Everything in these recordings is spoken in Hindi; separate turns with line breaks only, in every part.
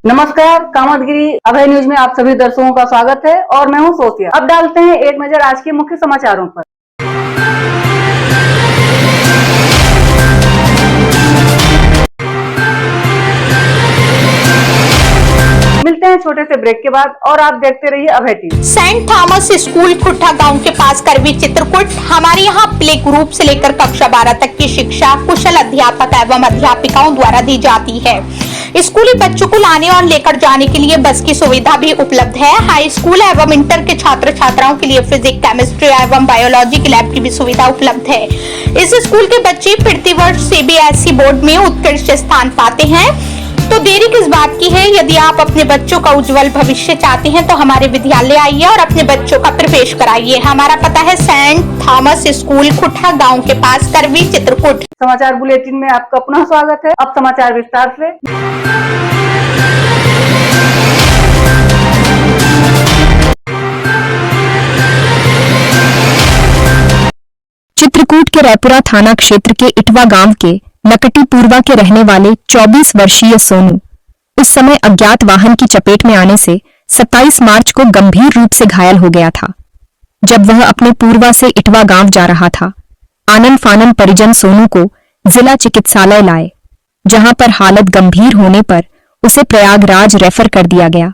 नमस्कार, कामतगिरी अभय न्यूज में आप सभी दर्शकों का स्वागत है और मैं हूं सोफिया। अब डालते हैं एक नजर आज के मुख्य समाचारों पर। मिलते हैं छोटे से ब्रेक के बाद और आप देखते रहिए Abhay TV.
Saint Thomas school खुट्टा गांव के पास करवी चित्रकूट। हमारे यहाँ प्ले ग्रुप से लेकर कक्षा 12 तक की शिक्षा कुशल अध्यापक एवं अध्यापिकाओं द्वारा दी जाती है। स्कूली बच्चों को लाने और लेकर जाने के लिए बस की सुविधा भी उपलब्ध है। हाई स्कूल एवं इंटर के छात्र छात्राओं के लिए फिजिक्स, केमिस्ट्री एवं बायोलॉजी की लैब की भी सुविधा उपलब्ध है। इस स्कूल के बच्चे प्रतिवर्ष CBSE बोर्ड में उत्कृष्ट स्थान पाते हैं, तो देरी किस बात की है। यदि आप अपने बच्चों का उज्जवल भविष्य चाहते हैं तो हमारे विद्यालय आइए और अपने बच्चों का प्रवेश कराइए। हमारा पता है सेंट थॉमस स्कूल खुट्टा गांव के पास करवी चित्रकूट।
समाचार बुलेटिन में आपका पुनः स्वागत है। अब समाचार विस्तार से।
चित्रकूट के रायपुरा थाना क्षेत्र के इटवा गांव के नकटी पूर्वा के रहने वाले 24 वर्षीय सोनू उस समय अज्ञात वाहन की चपेट में आने से 27 मार्च को गंभीर रूप से घायल हो गया था। जब वह अपने पूर्वा से इटवा गांव जा रहा था, आनन फानन परिजन सोनू को जिला चिकित्सालय लाए, जहां पर हालत गंभीर होने पर उसे प्रयागराज रेफर कर दिया गया।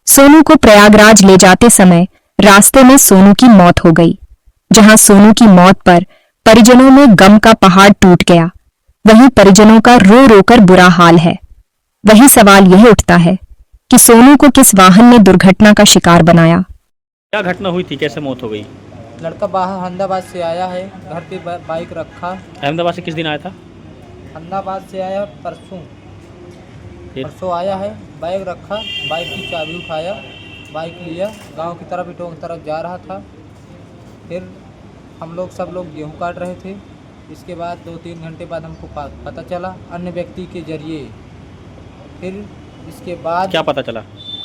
सोनू को प्रयागराज ले जाते समय रास्ते में सोनू की मौत हो गई, जहां सोनू की मौत पर परिजनों में गम का पहाड़ टूट गया। वहीं परिजनों का रो रो कर बुरा हाल है। वही सवाल यह उठता है कि सोनू को किस वाहन ने दुर्घटना का शिकार बनाया।
क्या घटना हुई थी, कैसे मौत हो गई?
लड़का बाहर अहमदाबाद से आया है, घर पे बाइक रखा।
अहमदाबाद से किस दिन आया था?
अहमदाबाद से आया परसों आया है, बाइक रखा, बाइक की चाबी उठाया, बाइक लिया, गांव की तरफ इटों की तरफ जा रहा था। फिर हम लोग सब लोग गेहूं काट रहे थे। इसके बाद 2-3 घंटे बाद हमको पता चला अन्य व्यक्ति के जरिए। फिर इसके बाद
क्या पता चला?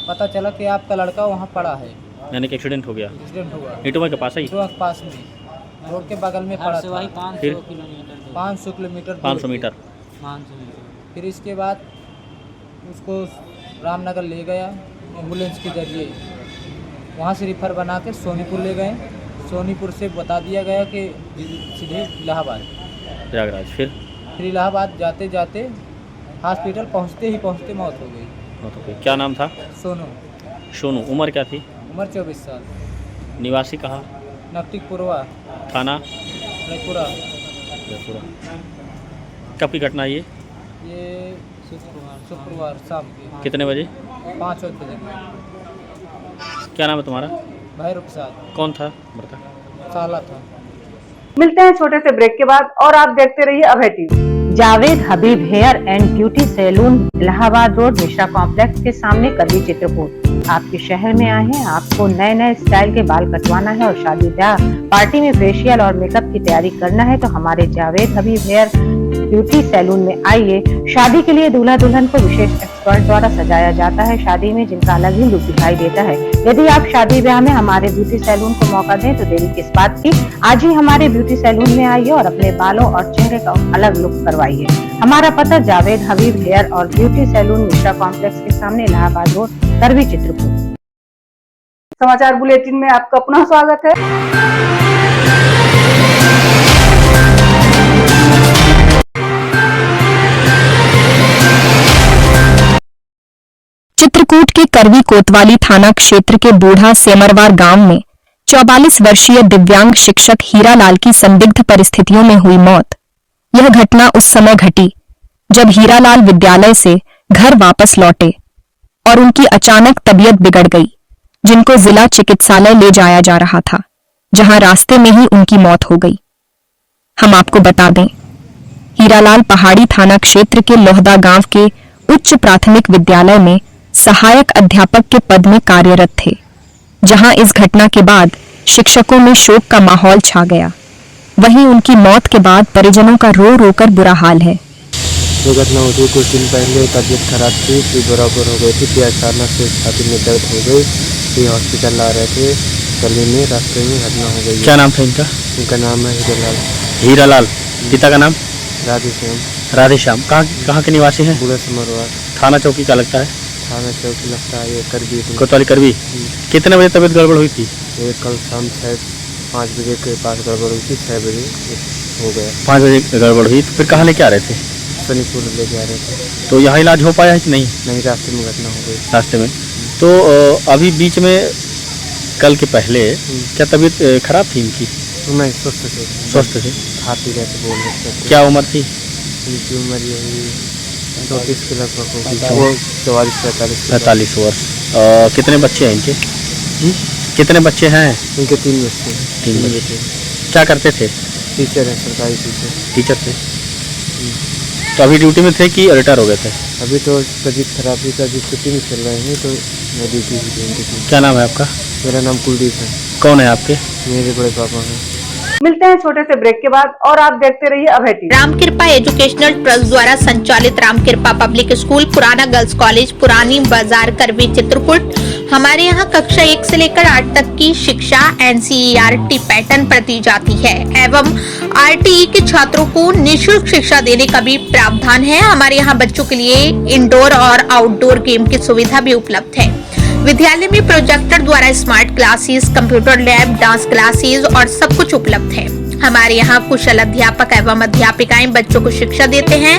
पता चला कि आपका लड़का वहाँ पड़ा है,
यानी कि एक्सीडेंट हो गया।
एक्सीडेंट हुआ
इटवा के पास ही,
इटवा के पास में, रोड के बगल में पड़ा था।
फिर
500 किलोमीटर
500 मीटर।
फिर इसके बाद उसको रामनगर ले गया एम्बुलेंस के जरिए। वहाँ से रिफ़र बना के सोनीपुर ले गए। सोनीपुर से बता दिया गया कि सीधे इलाहाबाद
प्रयागराज। फिर
इलाहाबाद जाते जाते हॉस्पिटल पहुँचते मौत हो गई।
क्या नाम था?
सोनू।
सोनू। उम्र क्या थी?
उम्र 24 साल।
निवासी कहाँ?
नकटी पूर्वा,
थाना
रायपुरा।
कब की घटना ये?
ये शुक्रवार शाम के
कितने बजे?
5 बजे।
क्या नाम है तुम्हारा?
भैरव प्रसाद।
कौन था मृतक?
साला था।
मिलते हैं छोटे से ब्रेक के बाद और आप देखते रहिए Abhay TV. Javed Habib hair and beauty salon, Allahabad road, Mishra complex के सामने करवी चित्रकूट। आपके शहर में आए हैं, आपको नए नए स्टाइल के बाल कटवाना है और शादी ब्याह पार्टी में फेशियल और मेकअप की तैयारी करना है तो हमारे Javed Habib hair beauty salon में आइए। शादी के लिए दूल्हा दुल्हन को विशेष एक्सपर्ट द्वारा सजाया जाता है, शादी में जिनका अलग ही लुक दिखाई देता है। यदि आप शादी ब्याह में हमारे ब्यूटी सैलून को मौका दें तो देरी किस बात की। आज ही हमारे ब्यूटी सैलून में आइए और अपने बालों और चेहरे का अलग लुक करवाइए। हमारा पता जावेद हबीब हेयर और ब्यूटी सैलून, मिश्रा कॉम्प्लेक्स के सामने, इलाहाबाद रोड, करवी चित्रकूट। समाचार बुलेटिन में आपका पुनः स्वागत है।
चित्रकूट के करवी कोतवाली थाना क्षेत्र के बूढ़ा सेमरवार गांव में 44 वर्षीय दिव्यांग शिक्षक हीरालाल की संदिग्ध परिस्थितियों में हुई मौत। यह घटना उस समय घटी जब हीरालाल विद्यालय से घर वापस लौटे और उनकी अचानक तबीयत बिगड़ गई, जिनको जिला चिकित्सालय ले जाया जा रहा था, जहां रास्ते में ही उनकी मौत हो गई। हम आपको बता दें, हीरालाल पहाड़ी थाना क्षेत्र के लोहदा गांव के उच्च प्राथमिक विद्यालय में सहायक अध्यापक के पद में कार्यरत थे, जहां इस घटना के बाद शिक्षकों में शोक का माहौल छा गया। वहीं उनकी मौत के बाद परिजनों का रो रो कर बुरा हाल है।
जो घटना हुई कुछ दिन पहले तबीयत खराब थी, फिर बराबर हो गई थी, फिर अचानक से छाती में दर्द हो गई, फिर हॉस्पिटल ला रहे थे, गली में रास्ते में घटना हो गई।
क्या नाम था इनका?
इनका नाम है हीरालाल।
हीरालाल। पिता का नाम?
राधेश्याम।
राधेश्याम। कहाँ के निवासी हैं?
बूढ़ा सेमरवार।
थाना चौकी का लगता है?
थाना चौक लगता है ये करबी में।
कोतवाली करवी। कितने बजे तबीयत गड़बड़ हुई थी?
ये कल शाम 5 बजे के पास गड़बड़ हुई थी, 6 बजे हो गया।
5 बजे गड़बड़ हुई तो फिर कहाँ लेके आ रहे थे?
शनिपुर ले जा रहे थे।
तो यहाँ इलाज हो पाया है कि नहीं?
नहीं, रास्ते में घटना हो गई।
रास्ते में। तो अभी बीच में कल के पहले क्या तबीयत खराब थी इनकी?
नहीं, स्वस्थ थे।
स्वस्थ थे।
खाती रहते बोल रहे थे।
क्या उम्र थी?
इनकी उम्र यही 34 के लगभग होगी। वो 44-45
वर्ष। कितने बच्चे हैं इनके? कितने बच्चे हैं?
इनके 3 बच्चे।
3 बच्चे। क्या करते थे?
टीचर है, सरकारी टीचर।
टीचर थे। तो अभी ड्यूटी में थे कि रिटायर हो गए थे?
अभी तो तबीयत खराब थी, अभी छुट्टी में चल रहे हैं, तो मैं ड्यूटी भी देंगे थी।
क्या नाम है आपका?
मेरा नाम कुलदीप है।
कौन है आपके?
मेरे बड़े पापा हैं।
मिलते हैं छोटे से ब्रेक के बाद और आप देखते रहिए अभय टीवी।
रामकृपा एजुकेशनल ट्रस्ट द्वारा संचालित रामकृपा पब्लिक स्कूल, पुराना गर्ल्स कॉलेज, पुरानी बाजार, करवी, चित्रकूट। हमारे यहाँ कक्षा 1 से लेकर 8 तक की शिक्षा NCERT पैटर्न पर दी जाती है एवं RTE के छात्रों को निःशुल्क शिक्षा देने का भी प्रावधान है। हमारे यहाँ बच्चों के लिए इंडोर और आउटडोर गेम की सुविधा भी उपलब्ध है। विद्यालय में प्रोजेक्टर द्वारा smart classes, computer lab, dance classes और सब कुछ उपलब्ध है। हमारे यहाँ कुशल अध्यापक एवं अध्यापिकाएं बच्चों को शिक्षा देते हैं।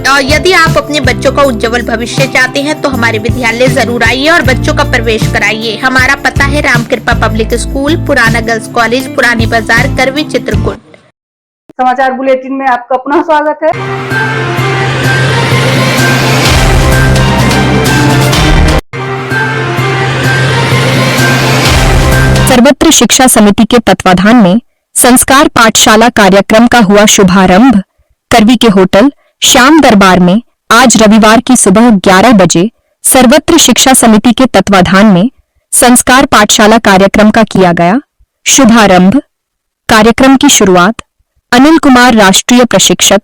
और यदि आप अपने बच्चों का उज्जवल भविष्य चाहते हैं तो हमारे विद्यालय जरूर आइए और बच्चों का प्रवेश कराइए। हमारा पता है रामकृपा पब्लिक स्कूल, पुराना गर्ल्स कॉलेज, पुरानी बाजार, करवी, चित्रकूट।
समाचार बुलेटिन में आपका पुनः स्वागत है।
सर्वत्र शिक्षा समिति के तत्वाधान में संस्कार पाठशाला कार्यक्रम का हुआ शुभारंभ। करवी के होटल श्याम दरबार में आज रविवार की सुबह 11 बजे सर्वत्र शिक्षा समिति के तत्वाधान में संस्कार पाठशाला कार्यक्रम का किया गया शुभारंभ। कार्यक्रम की शुरुआत अनिल कुमार, राष्ट्रीय प्रशिक्षक,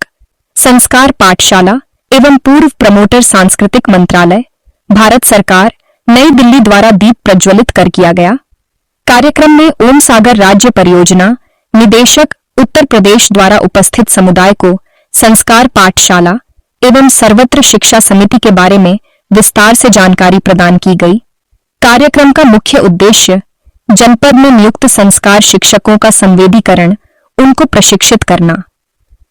संस्कार पाठशाला एवं पूर्व प्रमोटर, सांस्कृतिक मंत्रालय, भारत सरकार, नई दिल्ली द्वारा दीप प्रज्वलित कर किया गया। कार्यक्रम में ओम सागर राज्य परियोजना निदेशक उत्तर प्रदेश द्वारा उपस्थित समुदाय को संस्कार पाठशाला एवं सर्वत्र शिक्षा समिति के बारे में विस्तार से जानकारी प्रदान की गई। कार्यक्रम का मुख्य उद्देश्य जनपद में नियुक्त संस्कार शिक्षकों का संवेदीकरण, उनको प्रशिक्षित करना।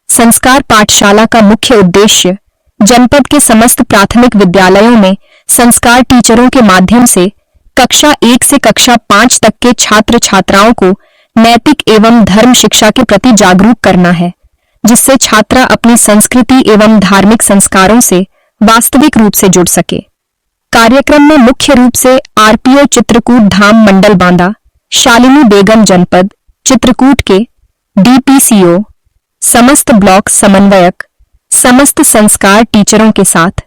संस्कार पाठशाला का मुख्य उद्देश्य जनपद के समस्त प्राथमिक विद्यालयों में संस्कार टीचरों के माध्यम से कक्षा 1 से कक्षा 5 तक के छात्र छात्राओं को नैतिक एवं धर्म शिक्षा के प्रति जागरूक करना है, जिससे छात्रा अपनी संस्कृति एवं धार्मिक संस्कारों से वास्तविक रूप से जुड़ सके। कार्यक्रम में मुख्य रूप से RPO चित्रकूट धाम मंडल बांदा, शालिनी बेगम जनपद चित्रकूट के DPCO, समस्त ब्लॉक समन्वयक, समस्त संस्कार टीचरों के साथ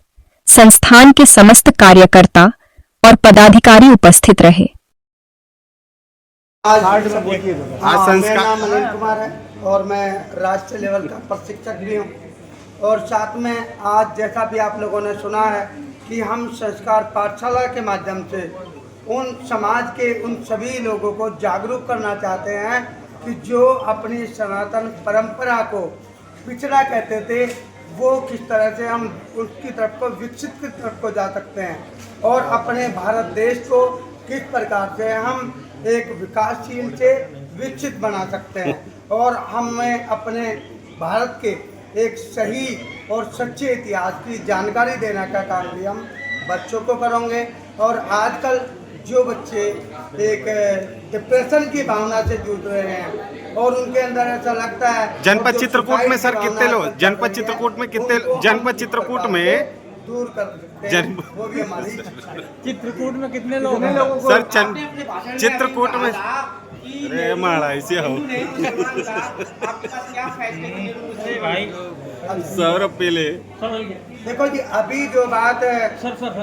संस्थान के समस्त कार्यकर्ता और पदाधिकारी उपस्थित रहे।
आज मेरा नाम अनिल कुमार है और मैं राष्ट्रीय लेवल का प्रशिक्षक भी हूँ। और साथ में आज जैसा भी आप लोगों ने सुना है कि हम संस्कार पाठशाला के माध्यम से उन समाज के उन सभी लोगों को जागरूक करना चाहते हैं कि जो अपनी सनातन परंपरा को पिछड़ा कहते थे, वो किस तरह से हम उसकी तरफ को विकसित की तरफ को जा सकते हैं और अपने भारत देश को किस प्रकार से हम एक विकासशील से विकसित बना सकते हैं। और हमें अपने भारत के एक सही और सच्चे इतिहास की जानकारी देने का काम भी हम बच्चों को करेंगे। और आजकल जो बच्चे एक डिप्रेशन की भावना से जूझ रहे हैं और उनके अंदर ऐसा लगता है
जनपद चित्रकूट में सर कितने लोग, जनपद चित्रकूट में कितने, जनपद चित्रकूट में
दूर कर सकते हैं, वो भी हमारी
चित्रकूट में कितने लोग हैं?
सर चित्रकूट में अरे माड़ा ऐसे हो सौरभ पहले
देखो जी, अभी जो बात है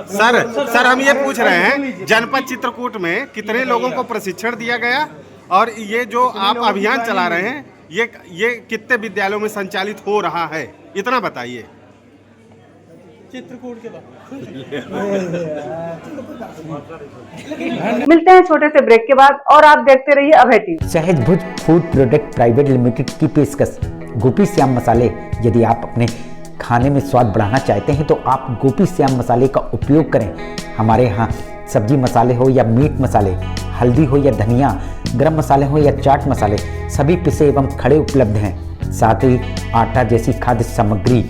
सर हम ये पूछ रहे हैं जनपद चित्रकूट में कितने लोगों को प्रशिक्षण दिया गया और ये जो आप अभियान चला रहे हैं ये कितने विद्यालयों में संचालित हो रहा है, इतना बताइए।
चित्रकूट के बाद
मिलते हैं छोटे से ब्रेक के बाद और आप देखते रहिए अभय टीवी।
सहज भुज फूड प्रोडक्ट प्राइवेट लिमिटेड की पेशकश गोपी श्याम मसाले। यदि आप अपने खाने में स्वाद बढ़ाना चाहते हैं तो आप गोपी श्याम मसाले का उपयोग करें। हमारे यहाँ सब्जी मसाले हो या मीट मसाले, हल्दी हो या धनिया, गरम मसाले हो या चाट मसाले, सभी पिसे एवं खड़े उपलब्ध हैं। साथ ही आटा जैसी खाद्य सामग्री,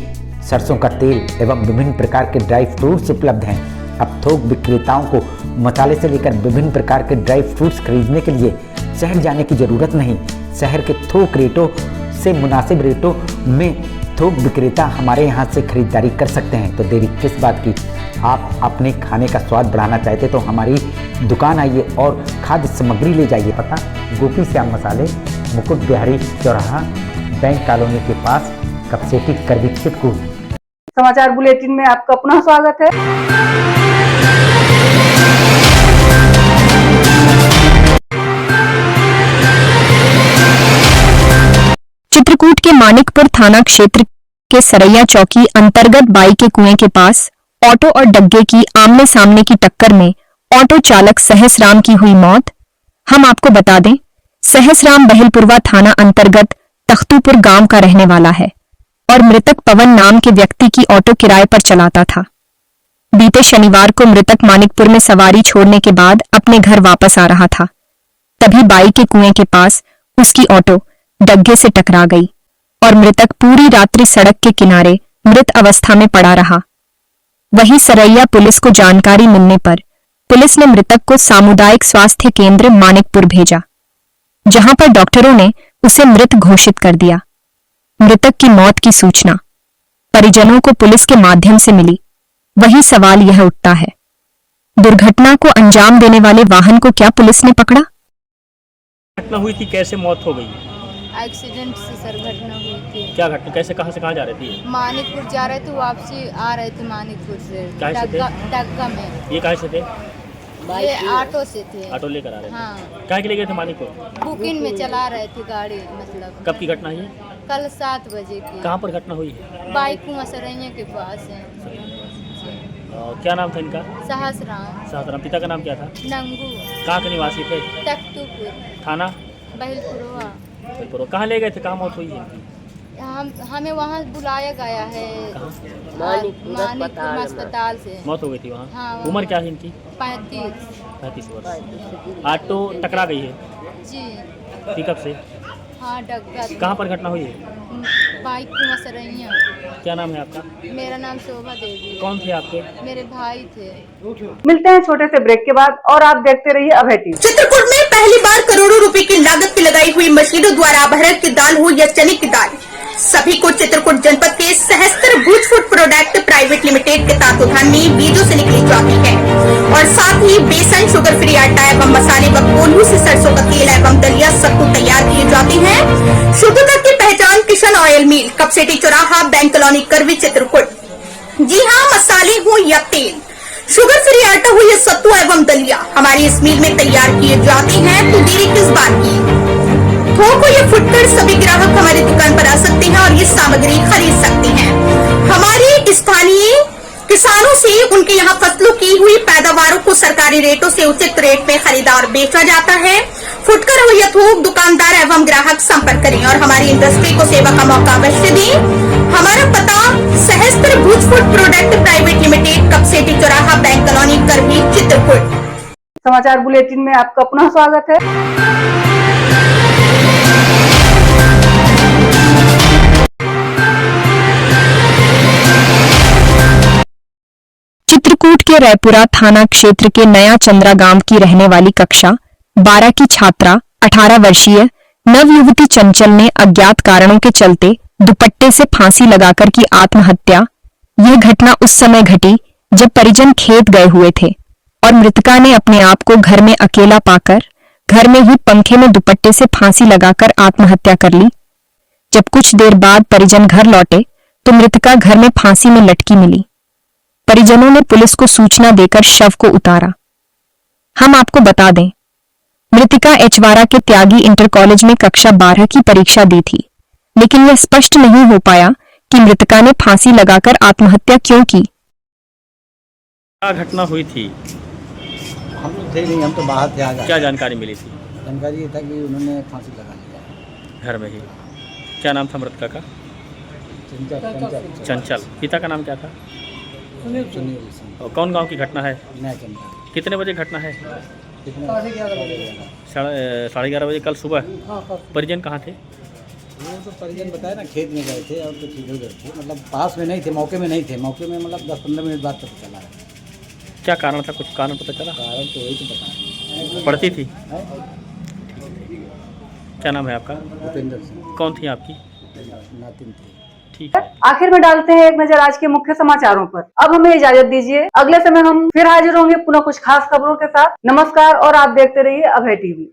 सरसों का तेल एवं विभिन्न प्रकार के ड्राई फ्रूट्स उपलब्ध हैं। अब थोक विक्रेताओं को मसाले से लेकर विभिन्न प्रकार के ड्राई फ्रूट्स खरीदने के लिए शहर जाने की जरूरत नहीं। शहर के थोक रेटों से मुनासिब रेटों में थोक विक्रेता हमारे यहाँ से खरीदारी कर सकते हैं। तो देरी किस बात की, आप अपने खाने का स्वाद बढ़ाना चाहते तो हमारी दुकान आइए और खाद्य सामग्री ले जाइए। पता गोपी श्याम मसाले, मुकुट बिहारी चौराहा, बैंक कॉलोनी के पास, कपसेटी करवी चित्रकूट।
समाचार बुलेटिन में आपका पुनः स्वागत है।
चित्रकूट के मानिकपुर थाना क्षेत्र के सरैया चौकी अंतर्गत बाई के कुएं के पास ऑटो और डग्गे की आमने सामने की टक्कर में ऑटो चालक सहसराम की हुई मौत। हम आपको बता दें, सहसराम बहिलपुरवा थाना अंतर्गत तख्तूपुर गांव का रहने वाला है और मृतक पवन नाम के व्यक्ति की ऑटो किराए पर चलाता था। बीते शनिवार को मृतक मानिकपुर में सवारी छोड़ने के बाद अपने घर वापस आ रहा था। तभी बाई के कुएं के पास उसकी ऑटो डग्गे से टकरा गई और मृतक पूरी रात्रि सड़क के किनारे मृत अवस्था में पड़ा रहा। वहीं सरैया पुलिस को जानकारी मिलने पर पुलिस ने मृतक को सामुदायिक स्वास्थ्य केंद्र मानिकपुर भेजा, जहां पर डॉक्टरों ने उसे मृत घोषित कर दिया। मृतक की मौत की सूचना परिजनों को पुलिस के माध्यम से मिली। वही सवाल यह उठता है, दुर्घटना को अंजाम देने वाले वाहन को क्या पुलिस ने पकड़ा?
घटना हुई थी, कैसे मौत हो गई?
एक्सीडेंट से सर घटना हुई थी।
क्या घटना, कैसे कहाँ से कहाँ जा रही थी?
मानिकपुर जा रहे थे, वापसी आ रहे थे मानिकपुर से डग्गा में।
ये कहाँ से थे?
ये ऑटो से थे।
ऑटो लेकर आ रहे थे?
हाँ।
कहाँ के लिए गए थे मानिकपुर?
बुकिंग में चला रहे थे गाड़ी। मतलब
कब की घटना है?
कल 7 बजे की।
कहाँ पर घटना हुई है?
बाइक कुआं सरैया के पास है।
क्या नाम था इनका?
सहसराम।
पिता का नाम क्या था?
नंगू।
कहाँ के निवासी थे?
तख्तूपुर
थाना
बहिलपुरवा।
कहाँ ले गए थे, कहाँ मौत हुई है?
हमें वहाँ बुलाया गया है मानिकपुर अस्पताल से।
मौत हो गई थी वहाँ?
हाँ,
उम्र क्या है इनकी?
35
वर्ष। ऑटो टकरा गई है
जी,
पिकअप से?
हाँ डग्गा।
कहाँ पर घटना हुई है?
बाइक कुआं सरैया।
क्या नाम है आपका?
मेरा नाम शोभा देवी।
कौन थे आपके?
मेरे भाई थे।
मिलते हैं छोटे से ब्रेक के बाद और आप देखते रहिए अभय टीवी।
चित्रकूट में पहली बार करोड़ों रुपए की लागत की लगाई हुई मशीनों द्वारा अरहर की दाल हो या चने की दाल, सभी को चित्रकूट जनपद के सहस्त्र भूज फूड प्रोडक्ट प्राइवेट लिमिटेड के तत्वाधान में बीजों से निकली जाती है और साथ ही बेसन, शुगर फ्री आटा एवं मसाले व कोल्हू से सरसों का तेल एवं दलिया सत्तू तैयार किए जाते हैं। शुद्धता की पहचान किशन ऑयल मिल, कपसेटी चौराहा, बैंक कॉलोनी, करवी, चित्रकूट। जी हाँ, मसाले हो या तेल, शुगर फ्री आटा हो या सत्तू एवं दलिया हमारी इस मिल में तैयार किए जाते हैं। तो देरी किस बात की, थोक या फुटकर सभी ग्राहक हमारी दुकान पर आ सकते हैं और ये सामग्री खरीद सकते हैं। हमारे स्थानीय किसानों से उनके यहाँ फसलों की हुई पैदावारों को सरकारी रेटों से उचित रेट में खरीदा और बेचा जाता है। फुटकर हो या थोक, दुकानदार एवं ग्राहक संपर्क करें और हमारी इंडस्ट्री को सेवा का मौका अवश्य दें। हमारा पता सहस्त्र भूज फूड प्रोडक्ट प्राइवेट लिमिटेड, कपसेटी चौराहा, बैंक कॉलोनी, करवी, चित्रकूट।
समाचार बुलेटिन में आपका पुनः स्वागत है।
चित्रकूट के रायपुरा थाना क्षेत्र के नया चंद्रा गांव की रहने वाली कक्षा 12 की छात्रा 18 वर्षीय नवयुवती चंचल ने अज्ञात कारणों के चलते दुपट्टे से फांसी लगाकर की आत्महत्या। यह घटना उस समय घटी जब परिजन खेत गए हुए थे और मृतका ने अपने आप को घर में अकेला पाकर घर में ही पंखे में दुपट्टे से फांसी लगाकर आत्महत्या कर ली। जब कुछ देर बाद परिजन घर लौटे तो मृतका घर में फांसी में लटकी मिली। परिजनों ने पुलिस को सूचना देकर शव को उतारा। हम आपको बता दें, मृतिका एचवारा के त्यागी इंटर कॉलेज में कक्षा 12 की परीक्षा दी थी, लेकिन यह स्पष्ट नहीं हो पाया कि मृतिका ने फांसी लगाकर आत्महत्या क्यों की।
क्या घटना हुई थी?
हम तो थे नहीं, हम तो बाहर थे। आगे
क्या जानकारी मिली थी?
जानकारी ये था कि उन्होंने फांसी लगा लिया
घर में ही। क्या नाम था मृतका का? चंचल। पिता का नाम क्या था?
सुनील सिंह।
और कौन गांव की घटना है?
नया चंदा।
कितने बजे घटना है?
कितने?
11:30 बजे कल सुबह। परिजन कहाँ थे?
वो तो परिजन बताए ना, खेत में गए थे और कुछ इधर उधर थे, मतलब पास में नहीं थे, मौके में नहीं थे। मौके में मतलब 10-15 मिनट बाद पता चला है।
क्या कारण था? कुछ कारण पता चला?
कारण तो वही तो बताया।
पढ़ती थी?
है?
क्या नाम है आपका?
भूपेंद्र सिंह।
कौन थी आपकी?
नातिन थे।
ठीक है।
आखिर में डालते हैं एक नजर आज के मुख्य समाचारों पर। अब हमें इजाजत दीजिए, अगले समय हम फिर हाजिर होंगे पुनः कुछ खास खबरों के साथ। नमस्कार और आप देखते रहिए अभय टीवी।